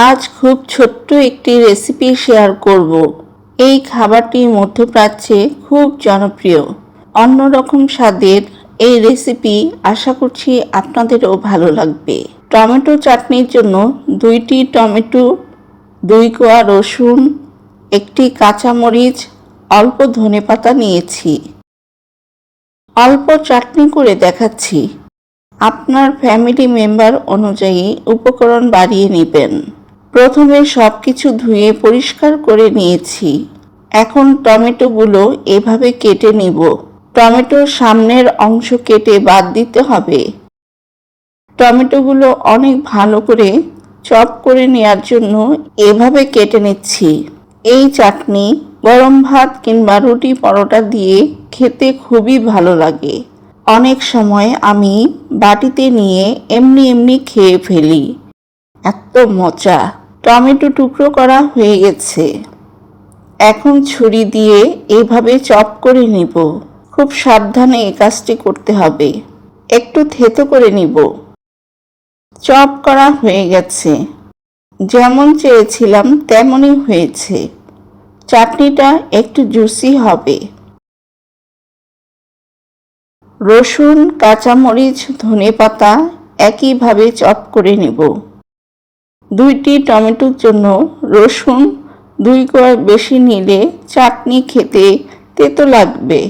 আজ খুব ছোট্ট একটি রেসিপি শেয়ার করব। এই খাবারটি মধ্যপ্রাচ্যে খুব জনপ্রিয়। অন্যরকম স্বাদের এই রেসিপি আশা করছি আপনাদেরও ভালো লাগবে। টমেটো চাটনির জন্য 2টি টমেটো, 2 কোয়া রসুন, 1টি কাঁচামরিচ, অল্প ধনেপাতা নিয়েছি। অল্প চাটনি করে দেখাচ্ছি। আপনার ফ্যামিলি মেম্বার অনুযায়ী উপকরণ বাড়িয়ে নেবেন। প্রথমে সব কিছু ধুয়ে পরিষ্কার করে নিয়েছি। এখন টমেটোগুলো এভাবে কেটে নিব। টমেটোর সামনের অংশ কেটে বাদ দিতে হবে। টমেটোগুলো অনেক ভালো করে চপ করে নেওয়ার জন্য এভাবে কেটে নিচ্ছি। এই চাটনি গরম ভাত কিংবা রুটি পরোটা দিয়ে খেতে খুবই ভালো লাগে। অনেক সময় আমি বাটিতে নিয়ে এমনি খেয়ে ফেলি, এত মজা। টমেটো টুকরো করা হয়ে গেছে। এখন ছুরি দিয়ে এইভাবে চপ করে নিব। খুব সাবধানে এই কাজটি করতে হবে। একটু থেতো করে নিব। চপ করা হয়ে গেছে। যেমন চেয়েছিলাম তেমনই হয়েছে। চাটনিটা একটু জুসি হবে। রসুন, কাঁচামরিচ, ধনেপাতা একইভাবে চপ করে নেব। 2টি টমেটোর জন্য রসুন 2 কোয়া বেশি নিলে চাটনি খেতে তেতো লাগবে।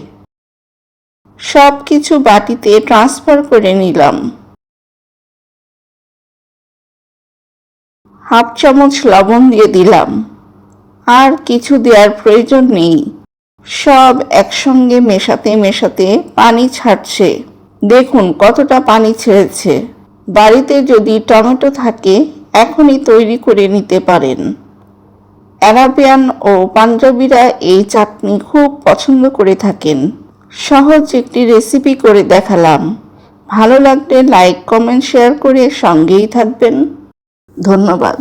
সব কিছু বাটিতে ট্রান্সফার করে নিলাম। হাফ চামচ লবণ দিয়ে দিলাম। আর কিছু দেওয়ার প্রয়োজন নেই। সব একসঙ্গে মেশাতে পানি ছাড়ছে। দেখুন কতটা পানি ছেড়েছে। বাড়িতে যদি টমেটো থাকে এখনই তৈরি করে নিতে পারেন। আরাবিয়ান ও পাঞ্জাবিরা এই চাটনি খুব পছন্দ করে থাকেন। সহজ একটি রেসিপি করে দেখালাম। ভালো লাগলে লাইক, কমেন্ট, শেয়ার করে সঙ্গেই থাকবেন। ধন্যবাদ।